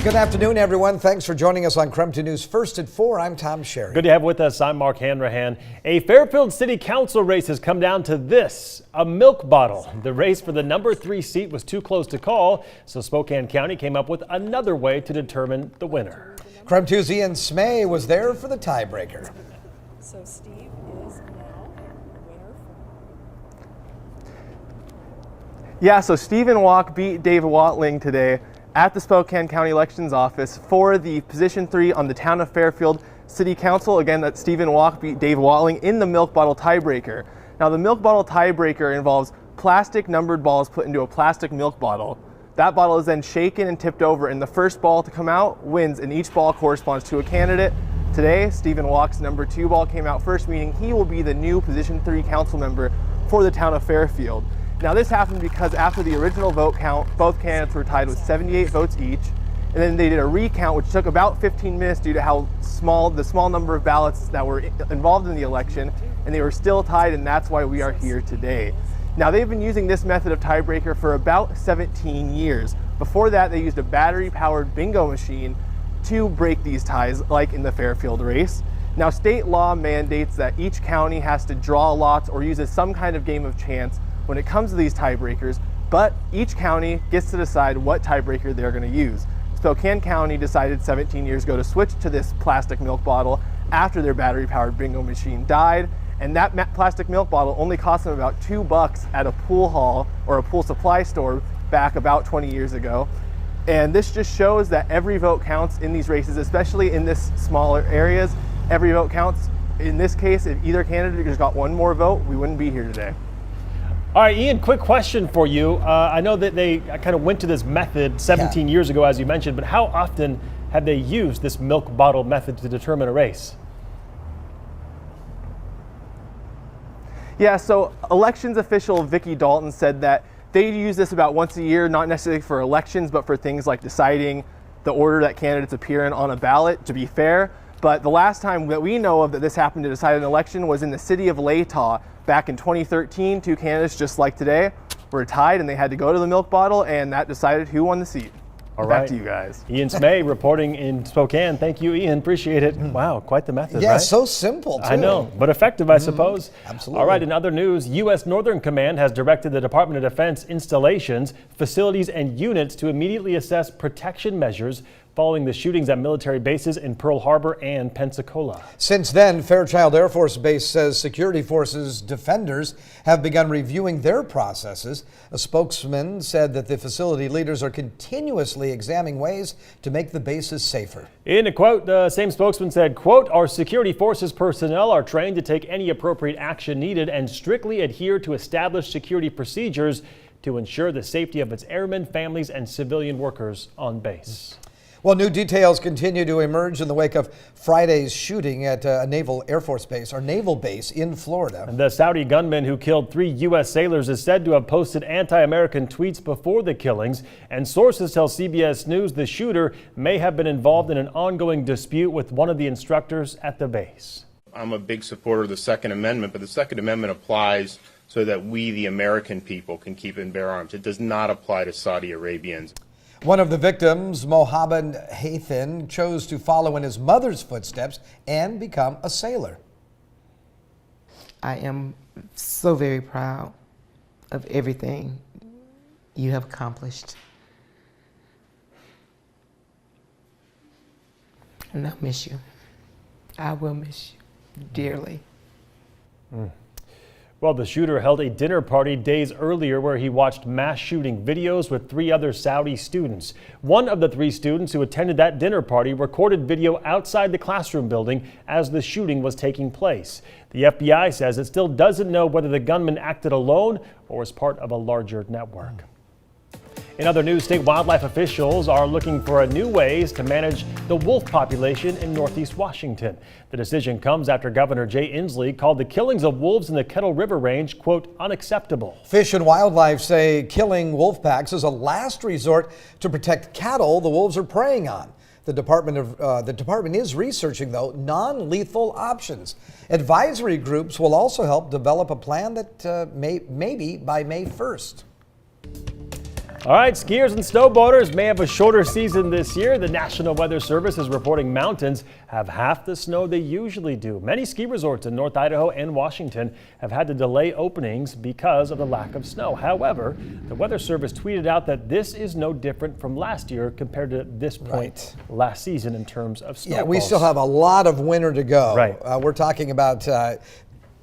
Good afternoon, everyone. Thanks for joining us on KREM 2 News First at 4. I'm Tom Sherry. Good to have with us. I'm Mark Hanrahan. A Fairfield City Council race has come down to this, a milk bottle. The race for the number 3 seat was too close to call, so Spokane County came up with another way to determine the winner. KREM 2's Ian Smay was there for the tiebreaker. So Steve is now winner. Yeah, so Stephen Walk beat Dave Watling today at the Spokane County Elections Office for the position 3 on the Town of Fairfield City Council. Again, that Stephen Walk beat Dave Watling in the milk bottle tiebreaker. Now, the milk bottle tiebreaker involves plastic numbered balls put into a plastic milk bottle. That bottle is then shaken and tipped over, and the first ball to come out wins, and each ball corresponds to a candidate. Today, Stephen Walk's number 2 ball came out first, meaning he will be the new position 3 council member for the Town of Fairfield. Now, this happened because after the original vote count, both candidates were tied with 78 votes each, and then they did a recount, which took about 15 minutes due to how the small number of ballots that were involved in the election, and they were still tied, and that's why we are here today. Now, they've been using this method of tiebreaker for about 17 years. Before that, they used a battery-powered bingo machine to break these ties, like in the Fairfield race. Now, state law mandates that each county has to draw lots or uses some kind of game of chance when it comes to these tiebreakers, but each county gets to decide what tiebreaker they're going to use. Spokane County decided 17 years ago to switch to this plastic milk bottle after their battery-powered bingo machine died, and that plastic milk bottle only cost them about $2 at a pool hall or a pool supply store back about 20 years ago. And this just shows that every vote counts in these races, especially in this smaller areas. Every vote counts. In this case, if either candidate just got one more vote, we wouldn't be here today. All right, Ian, quick question for you. I know that they kind of went to this method 17 years ago, as you mentioned, but how often have they used this milk bottle method to determine a race? Yeah, so elections official Vicki Dalton said that they use this about once a year, not necessarily for elections, but for things like deciding the order that candidates appear in on a ballot, to be fair. But the last time that we know of that this happened to decide an election was in the city of Latah back in 2013. 2 candidates, just like today, were tied and they had to go to the milk bottle, and that decided who won the seat. All right. Back to you guys. Ian Smay reporting in Spokane. Thank you, Ian. Appreciate it. Wow, quite the method, Yeah, right? so simple, too. I know, but effective, I suppose. Absolutely. All right, in other news, U.S. Northern Command has directed the Department of Defense installations, facilities, and units to immediately assess protection measures following the shootings at military bases in Pearl Harbor and Pensacola. Since then, Fairchild Air Force Base says security forces defenders have begun reviewing their processes. A spokesman said that the facility leaders are continuously examining ways to make the bases safer. In a quote, the same spokesman said, quote, "Our security forces personnel are trained to take any appropriate action needed and strictly adhere to established security procedures to ensure the safety of its airmen, families, and civilian workers on base." Well, new details continue to emerge in the wake of Friday's shooting at a naval base in Florida. The Saudi gunman who killed 3 U.S. sailors is said to have posted anti-American tweets before the killings, and sources tell CBS News the shooter may have been involved in an ongoing dispute with one of the instructors at the base. I'm a big supporter of the Second Amendment, but the Second Amendment applies so that we, the American people, can keep and bear arms. It does not apply to Saudi Arabians. One of the victims, Mohammed Hathan, chose to follow in his mother's footsteps and become a sailor. I am so very proud of everything you have accomplished. And I'll miss you. I will miss you dearly. Well, the shooter held a dinner party days earlier where he watched mass shooting videos with 3 other Saudi students. One of the 3 students who attended that dinner party recorded video outside the classroom building as the shooting was taking place. The FBI says it still doesn't know whether the gunman acted alone or as part of a larger network. In other news, state wildlife officials are looking for new ways to manage the wolf population in Northeast Washington. The decision comes after Governor Jay Inslee called the killings of wolves in the Kettle River Range, quote, unacceptable. Fish and Wildlife say killing wolf packs is a last resort to protect cattle the wolves are preying on. The department is researching, though, non-lethal options. Advisory groups will also help develop a plan that maybe by May 1st. All right, skiers and snowboarders may have a shorter season this year. The National Weather Service is reporting mountains have half the snow they usually do. Many ski resorts in North Idaho and Washington have had to delay openings because of the lack of snow. However, the Weather Service tweeted out that this is no different from last year compared to this point last season in terms of snow. Yeah, we still have a lot of winter to go. Right. We're talking about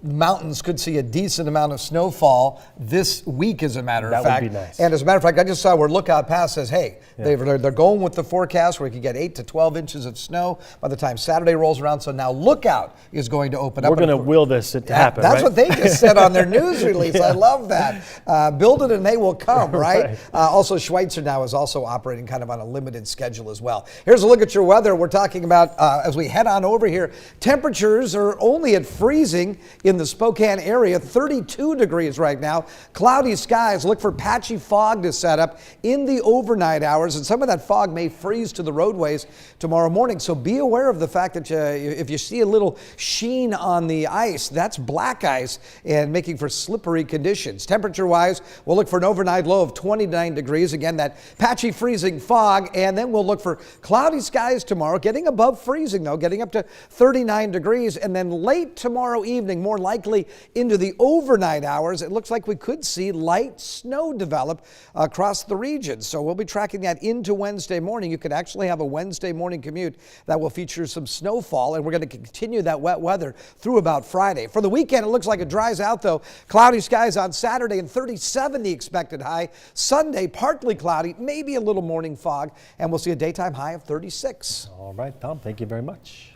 mountains could see a decent amount of snowfall this week, as a matter of fact. That would be nice. And as a matter of fact, I just saw where Lookout Pass says, hey, they're going with the forecast where we could get 8 to 12 inches of snow by the time Saturday rolls around. So now Lookout is going to open up. We're going to will this to happen, That's right? what they just said on their news release. I love that. Build it and they will come, right? Right. Also, Schweitzer now is also operating kind of on a limited schedule as well. Here's a look at your weather. We're talking about, as we head on over here, temperatures are only at freezing in the Spokane area, 32 degrees right now. Cloudy skies. Look for patchy fog to set up in the overnight hours, and some of that fog may freeze to the roadways tomorrow morning. So be aware of the fact that if you see a little sheen on the ice, that's black ice and making for slippery conditions. Temperature-wise, we'll look for an overnight low of 29 degrees. Again, that patchy freezing fog, and then we'll look for cloudy skies tomorrow, getting above freezing though, getting up to 39 degrees, and then late tomorrow evening, more likely into the overnight hours, it looks like we could see light snow develop across the region. So we'll be tracking that into Wednesday morning. You could actually have a Wednesday morning commute that will feature some snowfall, and we're going to continue that wet weather through about Friday. For the weekend, it looks like it dries out though. Cloudy skies on Saturday and 37 the expected high. Sunday, partly cloudy, maybe a little morning fog, and we'll see a daytime high of 36. All right, Tom, thank you very much.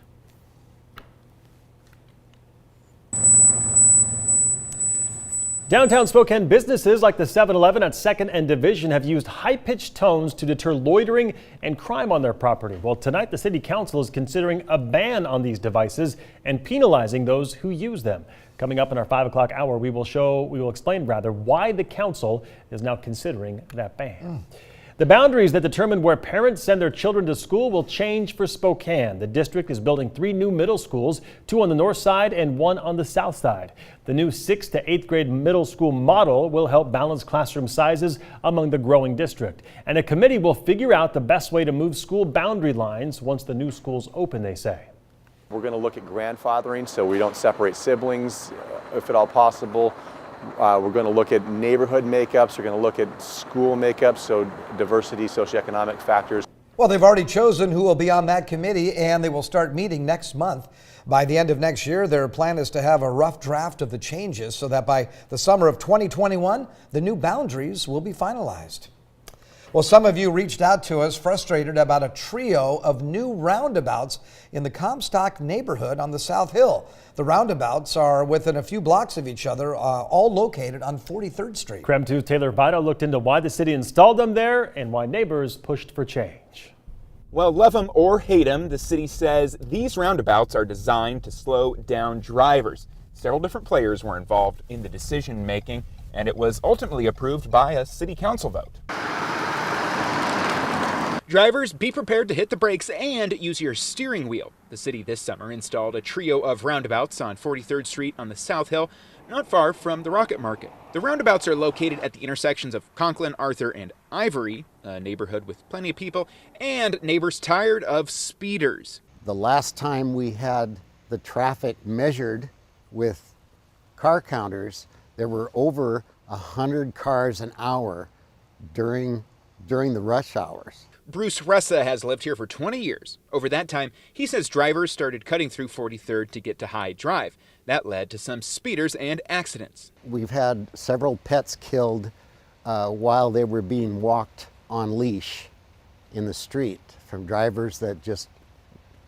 Downtown Spokane businesses like the 7-Eleven at 2nd and Division have used high-pitched tones to deter loitering and crime on their property. Well, tonight the City Council is considering a ban on these devices and penalizing those who use them. Coming up in our 5 o'clock hour, we will explain why the council is now considering that ban. The boundaries that determine where parents send their children to school will change for Spokane. The district is building 3 new middle schools, 2 on the north side and 1 on the south side. The new 6th to 8th grade middle school model will help balance classroom sizes among the growing district. And a committee will figure out the best way to move school boundary lines once the new schools open, they say. We're going to look at grandfathering so we don't separate siblings if at all possible. We're going to look at neighborhood makeups. We're going to look at school makeups, so diversity, socioeconomic factors. Well, they've already chosen who will be on that committee, and they will start meeting next month. By the end of next year, their plan is to have a rough draft of the changes so that by the summer of 2021, the new boundaries will be finalized. Well, some of you reached out to us frustrated about a trio of new roundabouts in the Comstock neighborhood on the South Hill. The roundabouts are within a few blocks of each other, all located on 43rd Street. KREM 2's Taylor Vito looked into why the city installed them there and why neighbors pushed for change. Well, love them or hate them, the city says these roundabouts are designed to slow down drivers. Several different players were involved in the decision making, and it was ultimately approved by a city council vote. Drivers, be prepared to hit the brakes and use your steering wheel. The city this summer installed a trio of roundabouts on 43rd Street on the South Hill, not far from the Rocket Market. The roundabouts are located at the intersections of Conklin, Arthur, and Ivory, a neighborhood with plenty of people, and neighbors tired of speeders. The last time we had the traffic measured with car counters, there were over 100 cars an hour during the rush hours. Bruce Ressa has lived here for 20 years. Over that time, he says drivers started cutting through 43rd to get to High Drive. That led to some speeders and accidents. We've had several pets killed while they were being walked on leash in the street from drivers that just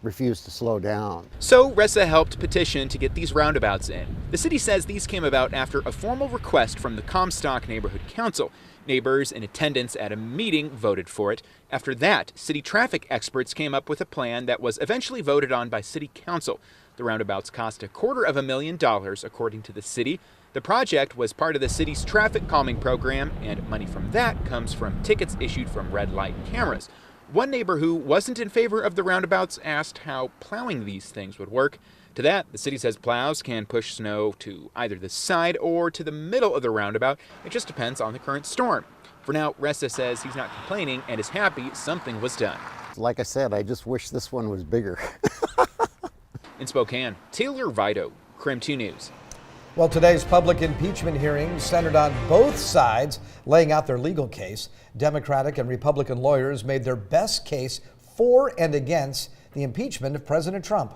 refused to slow down. So Ressa helped petition to get these roundabouts in. The city says these came about after a formal request from the Comstock Neighborhood Council. Neighbors in attendance at a meeting voted for it. After that, city traffic experts came up with a plan that was eventually voted on by city council. The roundabouts cost $250,000, according to the city. The project was part of the city's traffic calming program, and money from that comes from tickets issued from red light cameras. One neighbor who wasn't in favor of the roundabouts asked how plowing these things would work. To that, the city says plows can push snow to either the side or to the middle of the roundabout. It just depends on the current storm. For now, Ressa says he's not complaining and is happy something was done. Like I said, I just wish this one was bigger. In Spokane, Taylor Vito, KREM 2 News. Well, today's public impeachment hearing centered on both sides laying out their legal case. Democratic and Republican lawyers made their best case for and against the impeachment of President Trump.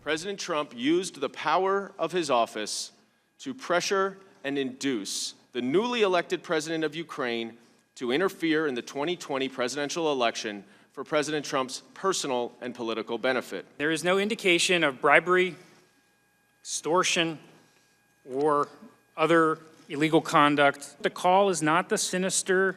President Trump used the power of his office to pressure and induce the newly elected president of Ukraine to interfere in the 2020 presidential election for President Trump's personal and political benefit. There is no indication of bribery, extortion, or other illegal conduct. The call is not the sinister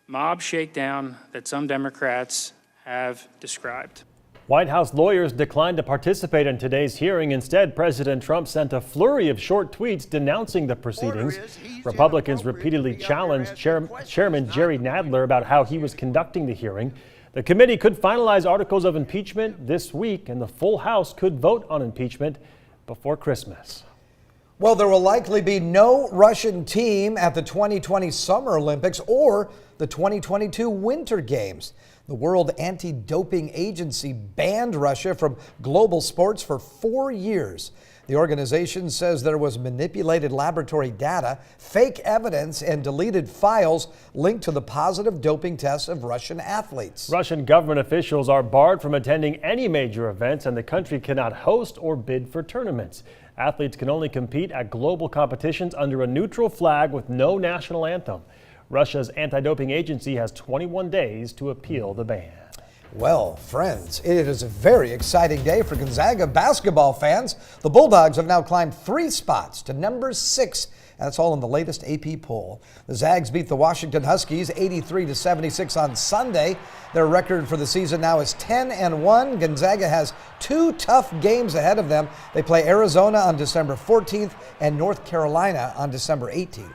mob shakedown that some Democrats have described. White House lawyers declined to participate in today's hearing. Instead, President Trump sent a flurry of short tweets denouncing the proceedings. Republicans repeatedly challenged Chairman Jerry Nadler about how he was conducting the hearing. The committee could finalize articles of impeachment this week, and the full House could vote on impeachment before Christmas. Well, there will likely be no Russian team at the 2020 Summer Olympics or the 2022 Winter Games. The World Anti-Doping Agency banned Russia from global sports for 4 years. The organization says there was manipulated laboratory data, fake evidence, and deleted files linked to the positive doping tests of Russian athletes. Russian government officials are barred from attending any major events, and the country cannot host or bid for tournaments. Athletes can only compete at global competitions under a neutral flag with no national anthem. Russia's anti-doping agency has 21 days to appeal the ban. Well, friends, it is a very exciting day for Gonzaga basketball fans. The Bulldogs have now climbed 3 spots to number 6. That's all in the latest AP poll. The Zags beat the Washington Huskies 83-76 on Sunday. Their record for the season now is 10-1. Gonzaga has 2 tough games ahead of them. They play Arizona on December 14th and North Carolina on December 18th.